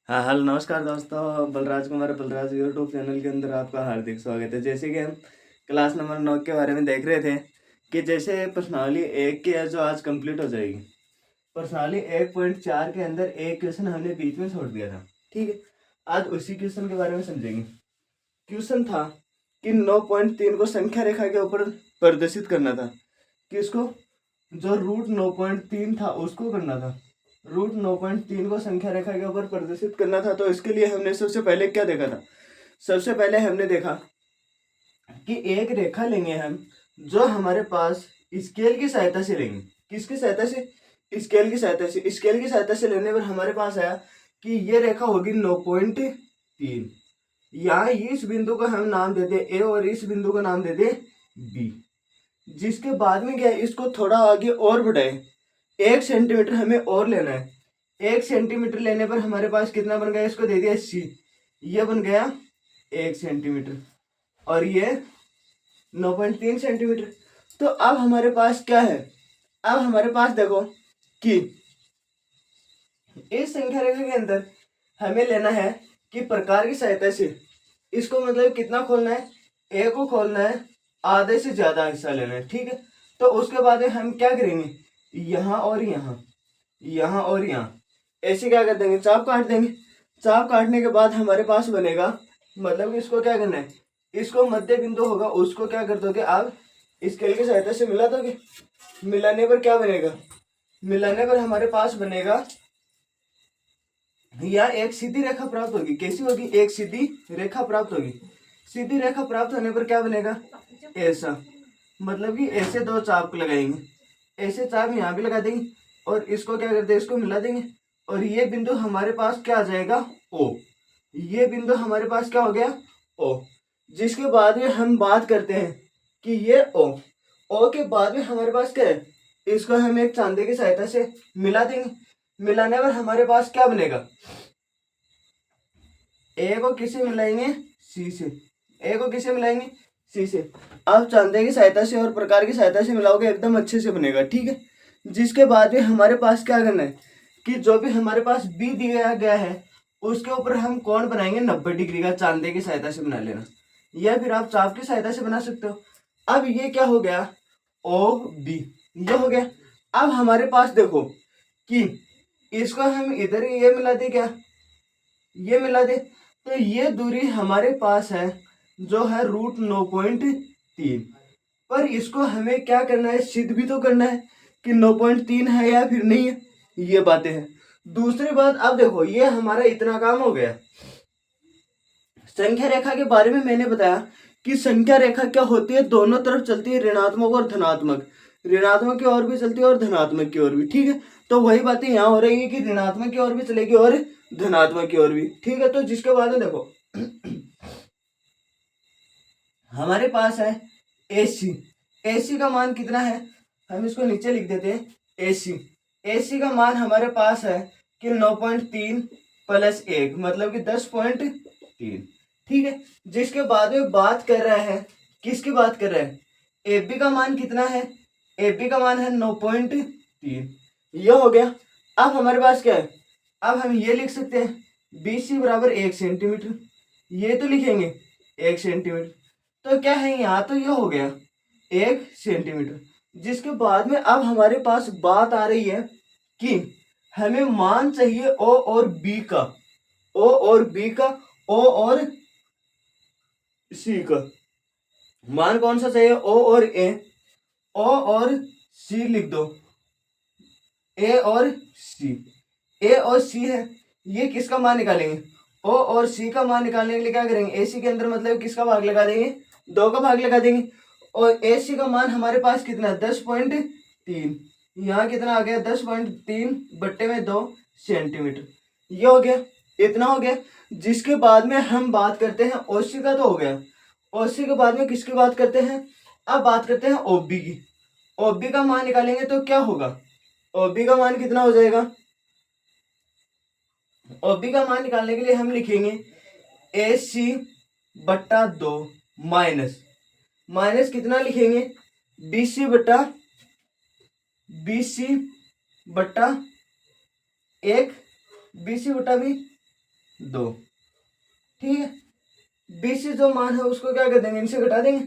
हाँ, हेलो नमस्कार दोस्तों, बलराज कुमार बलराज यूट्यूब चैनल के अंदर आपका हार्दिक स्वागत है। जैसे कि हम क्लास नंबर 9 के बारे में देख रहे थे कि जैसे प्रश्नावली 1 की है जो आज कंप्लीट हो जाएगी। प्रश्नावली 1.4 के अंदर एक क्वेश्चन हमने बीच में छोड़ दिया था, ठीक है। आज उसी क्वेश्चन के बारे में समझेंगे। क्वेश्चन था कि 9.3 को संख्या रेखा के ऊपर प्रदर्शित करना था। किसको? जो रूट 9.3 था उसको करना था। रूट 9.3 को संख्या रेखा के ऊपर प्रदर्शित करना था। तो इसके लिए हमने सबसे पहले क्या देखा था? सबसे पहले हमने देखा कि एक रेखा लेंगे हम, जो हमारे पास स्केल की सहायता से लेंगे। किसकी सहायता से? स्केल की सहायता से। स्केल की सहायता से लेने पर हमारे पास आया कि ये रेखा होगी 9.3। यहाँ इस बिंदु को हम नाम दे दे ए और इस बिंदु को नाम दे दे बी। जिसके बाद में क्या है, इसको थोड़ा आगे और बढ़ाए, 1 सेंटीमीटर हमें और लेना है। 1 सेंटीमीटर लेने पर हमारे पास कितना बन गया? इसको दे दिया सी, ये बन गया 1 सेंटीमीटर और ये 9.3 सेंटीमीटर। तो अब हमारे पास क्या है? अब हमारे पास देखो कि इस संख्या रेखा के अंदर हमें लेना है कि प्रकार की सहायता से इसको मतलब कितना खोलना है? ए को खोलना है, आधे से ज्यादा हिस्सा लेना है, ठीक है। तो उसके बाद में हम क्या करेंगे? यहाँ और यहाँ, यहाँ और यहाँ ऐसे क्या कर देंगे? चाप काट देंगे। चाप काटने के बाद हमारे पास बनेगा, मतलब कि इसको क्या करना है? इसको मध्य बिंदु होगा उसको क्या कर दोगे आप? स्केल की सहायता से मिला दोगे। मिलाने पर क्या बनेगा? मिलाने पर हमारे पास बनेगा या एक सीधी रेखा प्राप्त होगी। कैसी होगी? एक सीधी रेखा प्राप्त होगी। सीधी रेखा प्राप्त होने पर क्या बनेगा? ऐसा, मतलब कि ऐसे दो चाप लगाएंगे, ऐसे चाप यहाँ भी लगा देंगे और इसको क्या करते हैं? इसको मिला देंगे और ये बिंदु हमारे पास क्या आ जाएगा? ओ। ये बिंदु हमारे पास क्या हो गया? ओ। जिसके बाद में हम बात करते हैं कि ये ओ के बाद में हमारे पास क्या है? इसको हम एक चांदे की सहायता से मिला देंगे। मिलाने पर हमारे पास क्या बनेगा? ए को किसे मिलाएंगे? सी से। ए को किसे मिलाएंगे? सी से। अब चांदे की सहायता से और प्रकार की सहायता से मिलाओगे एकदम अच्छे से बनेगा, ठीक है। जिसके बाद में हमारे पास क्या करना है कि जो भी हमारे पास बी दिया गया है उसके ऊपर हम कोण बनाएंगे 90 डिग्री का। चांदे की सहायता से बना लेना या फिर आप चाप की सहायता से बना सकते हो। अब ये क्या हो गया? ओ बी, ये हो गया। अब हमारे पास देखो कि इसको हम इधर ये मिला दे, क्या ये मिला दे, तो ये दूरी हमारे पास है जो है रूट 9.3। पर इसको हमें क्या करना है? सिद्ध भी तो करना है कि 9.3 है या फिर नहीं है। ये बातें हैं। दूसरी बात, अब देखो ये हमारा इतना काम हो गया। संख्या रेखा के बारे में मैंने बताया कि संख्या रेखा क्या होती है? दोनों तरफ चलती है, ऋणात्मक और धनात्मक। ऋणात्मक की ओर भी चलती है और धनात्मक की ओर भी, ठीक है। तो वही बातें यहाँ हो रही है कि ऋणात्मक की ओर भी चलेगी और धनात्मक की ओर भी, ठीक है। तो जिसके बाद में देखो हमारे पास है AC। AC का मान कितना है? हम इसको नीचे लिख देते हैं AC। AC का मान हमारे पास है कि 9.3 प्लस 1 मतलब कि 10.3, ठीक है। जिसके बाद में बात कर रहा है, किसकी बात कर रहा है? AB का मान कितना है? AB का मान है 9.3। ये हो गया। अब हमारे पास क्या है? अब हम ये लिख सकते हैं BC बराबर 1 सेंटीमीटर। ये तो लिखेंगे 1 सेंटीमीटर। तो क्या है? यहाँ तो ये हो गया 1 सेंटीमीटर। जिसके बाद में अब हमारे पास बात आ रही है कि हमें मान चाहिए ओ और बी का। ओ और बी का, ओ और सी का। मान कौन सा चाहिए? ओ और ए। ओ और सी लिख दो, ए और सी। ए और सी है, ये किसका मान निकालेंगे? ओ और सी का मान निकालने के लिए क्या करेंगे? ए सी के अंदर मतलब किसका भाग लगा देंगे? 2 का भाग लगा देंगे। और ए सी का मान हमारे पास कितना है? 10.3। यहाँ कितना आ गया? 10.3 बट्टे में 2 सेंटीमीटर। ये हो गया, इतना हो गया। जिसके बाद में हम बात करते हैं ओसी का, तो हो गया। ओसी के बाद में किसकी बात करते हैं? अब बात करते हैं ओबी की। ओबी का मान निकालेंगे तो क्या होगा? ओबी का मान कितना हो जाएगा? ओबी का मान निकालने के लिए हम लिखेंगे AC बट्टा 2 माइनस, माइनस कितना लिखेंगे? BC बट्टा 1। BC बट्टा भी 2। ठीक है, BC जो मान है उसको क्या कर देंगे, इनसे घटा देंगे।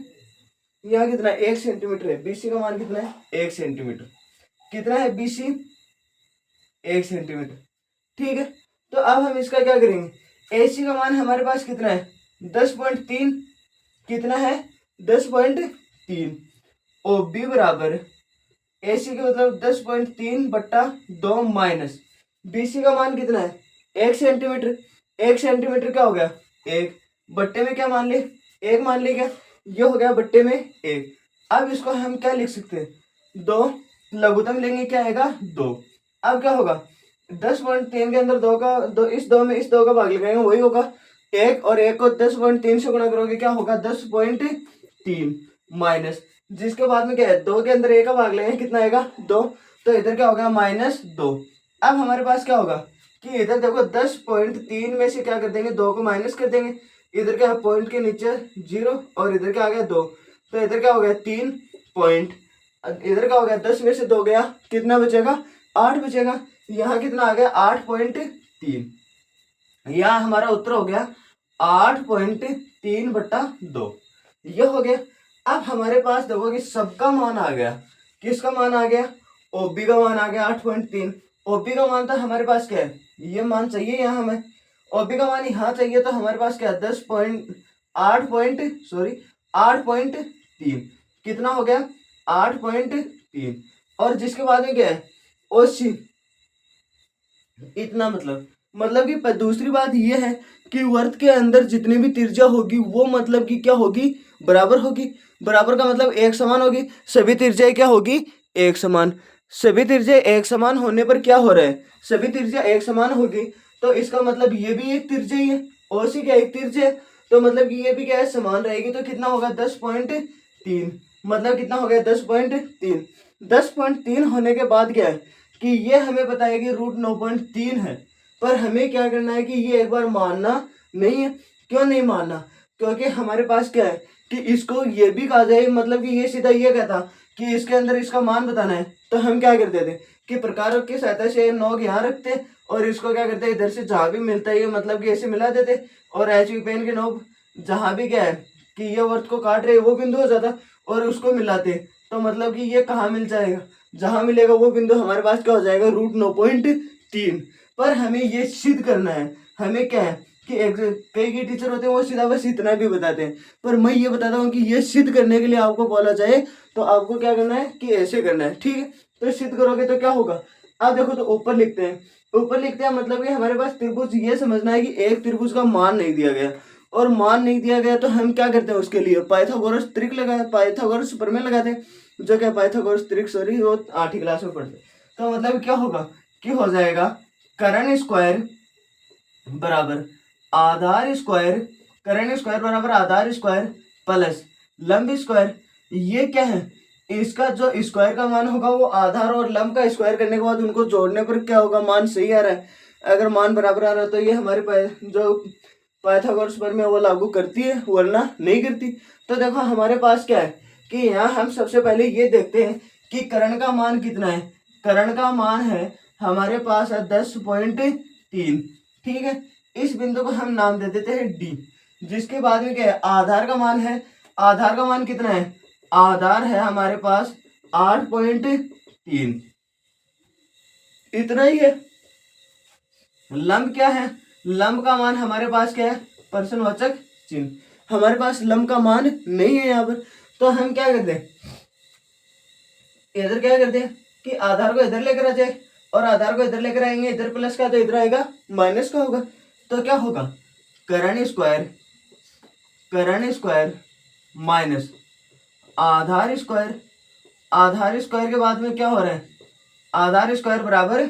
यहाँ कितना 1 सेंटीमीटर है, BC का मान कितना है 1 सेंटीमीटर। कितना है BC 1 सेंटीमीटर। ठीक है, तो अब हम इसका क्या करेंगे, AC का मान हमारे पास कितना है 10.3। कितना है 10.3। OB बराबर AC के मतलब 10.3/2 माइनस BC का मान कितना है 1 सेंटीमीटर। 1 सेंटीमीटर क्या हो गया 1 बट्टे में क्या मान ले 1 मान ले, क्या ये हो गया बट्टे में 1। अब इसको हम क्या लिख सकते हैं 2, लघुत्तम लेंगे क्या आएगा 2। अब क्या होगा 10.3 के अंदर 2 का 2, इस 2 में इस 2 का भाग लगाएंगे वही होगा 1, और 1 को 10.3 से गुणा करोगे क्या होगा 10.3 माइनस, जिसके बाद में क्या है 2 के अंदर 1 का भाग लेंगे कितना आएगा 2, तो इधर क्या होगा -2। अब हमारे पास क्या होगा कि इधर देखो 10.3 में से क्या कर देंगे 2 को माइनस कर देंगे, इधर क्या है पॉइंट के नीचे 0 और इधर क्या आ गया 2, तो इधर क्या हो गया 3 पॉइंट, इधर क्या हो गया 10 में से 2 गया कितना बचेगा 8 बचेगा। यहाँ कितना आ गया 8.3। यहाँ हमारा उत्तर हो गया 8.3/2, ये हो गया। अब हमारे पास देखो कि सबका मान आ गया, किसका मान आ गया OB का मान आ गया 8.3। OB का मान तो हमारे पास क्या है ये मान चाहिए, यहाँ हमें OB का मान यहाँ चाहिए, तो हमारे पास क्या है 8.3 कितना हो गया 8.3। और जिसके बाद में क्या है OC इतना, मतलब कि दूसरी बात ये है कि वर्त के अंदर जितनी भी त्रिज्या होगी वो मतलब कि क्या होगी बराबर होगी। बराबर का मतलब एक समान होगी, सभी त्रिज्याएं क्या होगी एक समान। सभी त्रिज्या एक समान होने पर क्या हो रहा है सभी त्रिज्या एक समान होगी, तो इसका मतलब ये भी एक त्रिज्या ही है, OC क्या एक त्रिज्या है, तो मतलब कि ये भी क्या है समान रहेगी, तो कितना होगा 10.3, मतलब कितना हो गया 10.3। 10.3 होने के बाद क्या है कि ये हमें पता है कि √9.3 है, पर हमें क्या करना है कि ये एक बार मानना नहीं है। क्यों नहीं मानना, क्योंकि हमारे पास क्या है कि इसको ये भी कहा जाए, मतलब कि ये सीधा ये कहता कि इसके अंदर इसका मान बताना है, तो हम क्या करते थे कि प्रकारक की सहायता से नोक यहाँ रखते और इसको क्या करते इधर से जहाँ भी मिलता है ये मतलब कि ऐसे मिला देते, और HB पेन के नोक जहाँ भी क्या है कि ये वर्त को काट रहे वो बिंदु हो जाता और उसको मिलाते, तो मतलब कि ये कहाँ मिल जाएगा, जहां मिलेगा वो बिंदु हमारे पास क्या हो जाएगा √9.3। पर हमें ये सिद्ध करना है, हमें क्या है कि कई टीचर होते हैं वो सीधा बस इतना भी बताते हैं, पर मैं ये बताता हूँ कि ये सिद्ध करने के लिए आपको बोला जाए तो आपको क्या करना है कि ऐसे करना है। ठीक है, तो सिद्ध करोगे तो क्या होगा, अब देखो तो ऊपर लिखते हैं, मतलब कि हमारे पास त्रिभुज, ये समझना है कि एक त्रिभुज का मान नहीं दिया गया, और मान नहीं दिया गया तो हम क्या करते हैं उसके लिए पाइथागोरस त्रिक लगाए, पाइथागोरस प्रमेय लगाते हैं, जो क्या पाइथागोरस त्रिक सॉरी वो 8वीं क्लास में पढ़ते। तो मतलब क्या होगा कि हो जाएगा कर्ण स्क्वायर बराबर आधार स्क्वायर, कर्ण स्क्वायर बराबर आधार स्क्वायर प्लस लंब स्क्वायर। ये क्या है इसका जो स्क्वायर का मान होगा वो आधार और लंब का स्क्वायर करने के बाद उनको जोड़ने पर क्या होगा मान सही आ रहा है, अगर मान बराबर आ रहा है तो ये हमारे जो पाइथागोरस प्रमेय वो लागू करती है वरना नहीं करती। तो देखो हमारे पास क्या है कि यहाँ हम सबसे पहले ये देखते हैं कि कर्ण का मान कितना है। कर्ण का मान है हमारे पास है 10.3। ठीक है, इस बिंदु को हम नाम दे देते हैं D। जिसके बाद में क्या है आधार का मान है, आधार का मान कितना है, आधार है हमारे पास 8.3, इतना ही है। लंब क्या है, लंब का मान हमारे पास क्या है प्रश्नवाचक चिन्ह, हमारे पास लंब का मान नहीं है यहाँ पर, तो हम क्या करते हैं इधर क्या करते हैं कि आधार को इधर लेकर आ जाए, और आधार को इधर लेकर आएंगे, इधर प्लस का तो इधर आएगा माइनस का होगा, तो क्या होगा कर्ण स्क्वायर माइनस आधार स्क्वायर, आधार स्क्वायर के बाद में क्या हो रहा है आधार स्क्वायर बराबर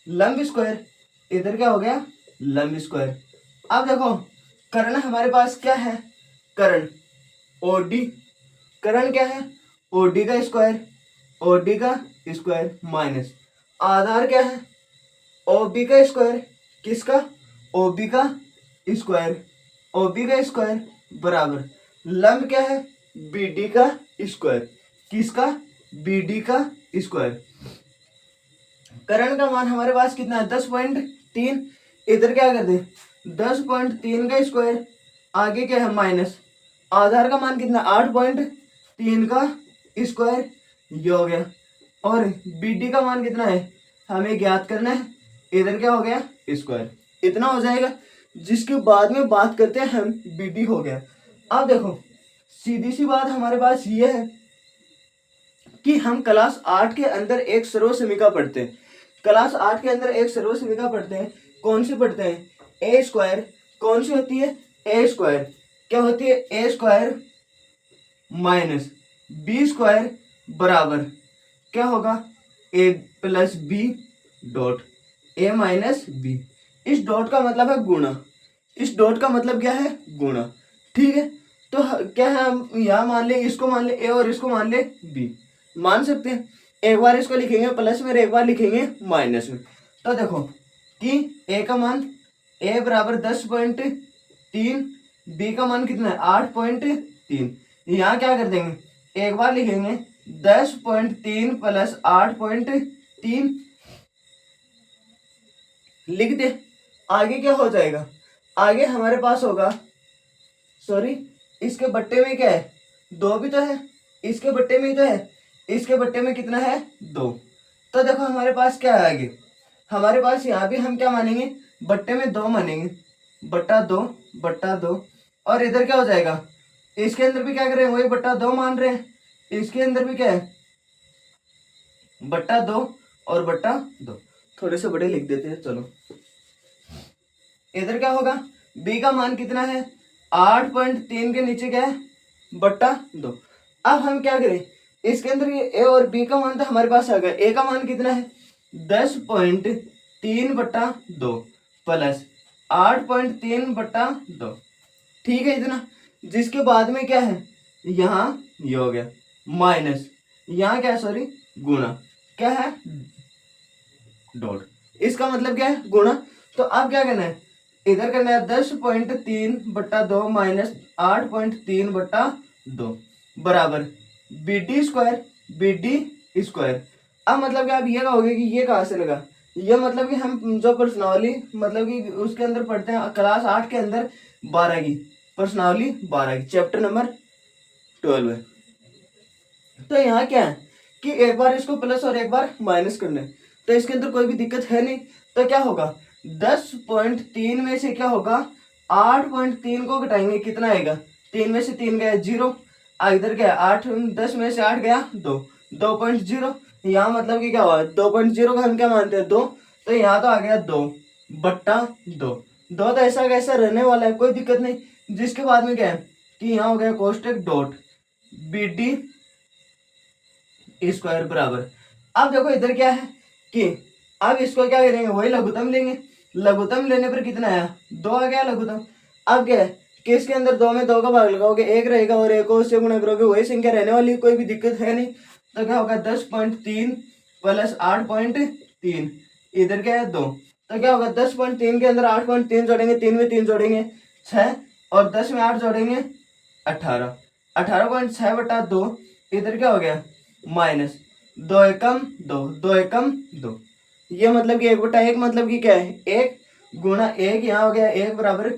लंब स्क्वायर, इधर क्या हो गया लंब स्क्वायर। अब देखो कर्ण हमारे पास क्या है, कर्ण OD, कर्ण क्या है OD का स्क्वायर माइनस आधार क्या है OB का स्क्वायर, किसका OB का स्क्वायर बराबर लंब क्या है BD का स्क्वायर, किसका BD का स्क्वायर। कर्ण का मान हमारे पास कितना है 10.3, इधर क्या कर दे 10.3 का स्क्वायर, आगे क्या है माइनस, आधार का मान कितना 8.3 का स्क्वायर, ये हो गया। और BD का मान कितना है हमें ज्ञात करना है, इधर क्या हो गया स्क्वायर, इतना हो जाएगा। जिसके बाद में बात करते हैं हम BD हो गया। अब देखो सीधी सी बात हमारे पास ये है कि हम क्लास 8 के अंदर एक सर्वसमीका पढ़ते हैं। क्लास 8 के अंदर एक सर्वसमीका पढ़ते हैं। कौन सी पढ़ते हैं, ए स्क्वायर। कौन सी होती है, ए स्क्वायर। क्या होती है, A square minus B square बराबर क्या होगा, A plus B dot A minus B. इस डॉट का मतलब है गुणा, इस डॉट का मतलब क्या है गुणा। ठीक है, तो क्या है हम यहाँ मान ले, इसको मान ले ए और इसको मान ले बी, मान सकते हैं। एक बार इसको लिखेंगे प्लस में, एक बार लिखेंगे माइनस में। तो देखो कि ए का मान ए बराबर 10.3, बी का मान कितना है 8.3। यहाँ क्या कर देंगे, एक बार लिखेंगे 10.3 प्लस 8.3 लिख दे। आगे क्या हो जाएगा, आगे हमारे पास होगा, सॉरी इसके बट्टे में क्या है 2 भी तो है, इसके बट्टे में ही तो है, इसके बट्टे में कितना है 2। तो देखो हमारे पास क्या है आगे, हमारे पास यहाँ भी हम क्या मानेंगे बट्टे में 2 मानेंगे, बट्टा 2। और इधर क्या हो जाएगा, इसके अंदर भी क्या कर रहे हैं वही बट्टा 2 मान रहे हैं, इसके अंदर भी क्या है बट्टा 2 और बट्टा 2। थोड़े से बड़े लिख देते हैं चलो। इधर क्या होगा, बी का मान कितना है 8.3 के नीचे क्या है बट्टा 2। अब हम क्या करें, इसके अंदर ये ए और बी का मान तो हमारे पास आ गया। ए का मान कितना है 10.3 बट्टा 2 प्लस 8.3 बट्टा 2। ठीक है इतना। जिसके बाद में क्या है यहाँ ये हो गया माइनस, यहाँ क्या है सॉरी गुणा, क्या है डॉट, इसका मतलब क्या है गुणा। तो अब क्या करना है, इधर करना है 10.3 बट्टा 2 माइनस 8.3 बट्टा 2 बराबर BD स्क्वायर, BD स्क्वायर। अब मतलब कि आप ये कहोगे कि ये कहाँ से लगा, ये मतलब कि हम जो प्रश्नावली मतलब कि उसके अंदर पढ़ते हैं क्लास 8 के अंदर 12 की प्रश्नावली, 12 की चैप्टर नंबर 12 है। तो यहाँ क्या है कि एक बार इसको प्लस और एक बार माइनस करना है, तो इसके अंदर कोई भी दिक्कत है नहीं। तो क्या होगा 10.3 में से क्या होगा 8.3 को घटाएंगे कितना आएगा, 3 में से 3 गया 0, इधर क्या है 8, 10 में से 8 गया 2, 2.0। यहाँ मतलब कि क्या हुआ 2.0 का हम क्या मानते हैं 2, तो यहाँ तो आ गया 2 बट्टा 2। तो ऐसा कैसा रहने वाला है कोई दिक्कत नहीं। जिसके बाद में क्या है कि यहाँ हो गया कोष्टक डॉट BD स्क्वायर बराबर। अब देखो इधर क्या है कि अब इसको क्या करेंगे वही लघुत्तम लेंगे, लघुत्तम लेने पर कितना आया 2 आ गया लघुत्तम। अब क्या है कि इसके अंदर 2 में 2 का भाग लगाओगे 1 रहेगा और 1 को उससे गुणा करोगे वही संख्या रहने वाली, कोई भी दिक्कत है नहीं। तो क्या होगा 10.3 प्लस 8.3, इधर क्या है 2, तो क्या होगा 10.3 के अंदर 8.3 जोड़ेंगे, 3 में 3 जोड़ेंगे 6 और 10 में 8 जोड़ेंगे 18, 18.6 बटा 2, इधर क्या हो गया माइनस 2 एकम 2, 2 एकम 2। ये मतलब कि 1 बटा 1 मतलब कि क्या है 1 गुणा 1, यहाँ हो गया 1 बराबर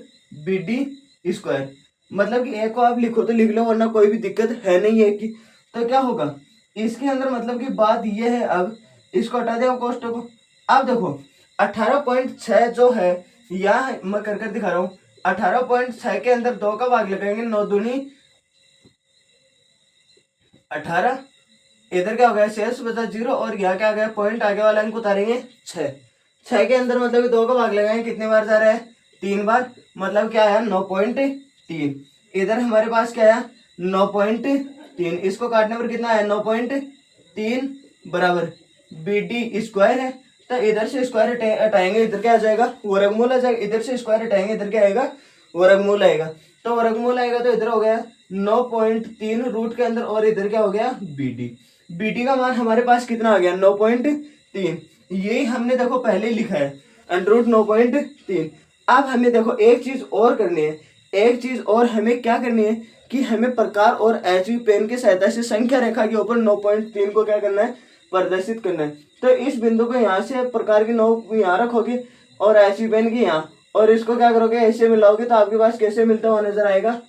BD स्क्वायर। मतलब कि 1 को आप लिखो तो लिख लो वरना कोई भी दिक्कत है नहीं है कि। तो क्या होगा इसके अंदर मतलब कि बात ये है, अब इसको हटा दें कोष्टक को। अब देखो 18.6 जो है यहाँ मैं कर कर दिखा रहा हूँ, 18.6 के अंदर 2 का भाग लगाएंगे 9 दूनी 18, इधर क्या हो गया शेष बचा 0 और यहाँ क्या आ गया पॉइंट आगे वाला अंक उतारेंगे 6। 6 के अंदर मतलब कि 2 का भाग लगाएंगे कितने बार जा रहा है 3 बार, मतलब क्या आया 9.3। इधर हमारे पास क्या आया 9.3, इसको काटने पर कितना आया 9.3 बराबर BD स्क्वायर है। तो इधर से स्क्वायर हटाएंगे इधर क्या आ जाएगा वर्गमूल आ जाएगा, इधर से स्क्वायर हटाएंगे इधर क्या आएगा वर्गमूल आएगा। तो वर्गमूल आएगा तो इधर हो गया 9.3 रूट के अंदर और इधर क्या हो गया BD का मान हमारे पास कितना आ गया 9.3। यही हमने देखो पहले ही लिखा है अंडर रूट 9.3। अब हमें देखो एक चीज और करनी है, एक चीज और हमें क्या करनी है कि हमें प्रकार और HB पेन की सहायता से संख्या रेखा के ऊपर 9.3 को क्या करना है प्रदर्शित करना है। तो इस बिंदु को यहाँ से प्रकार की 9 यहाँ रखोगे और ऐसी पेन की यहाँ, और इसको क्या करोगे ऐसे मिलाओगे तो आपके पास कैसे मिलता हुआ नजर आएगा,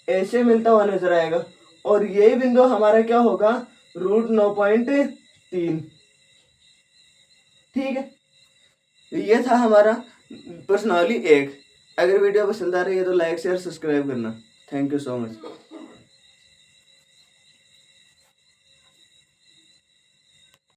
ऐसे मिलता हुआ नजर आएगा। और यही बिंदु हमारा क्या होगा, √9.3। ठीक है, ये था हमारा प्रश्नावली 1। अगर वीडियो पसंद आ रही है तो लाइक शेयर सब्सक्राइब करना। Thank you so much.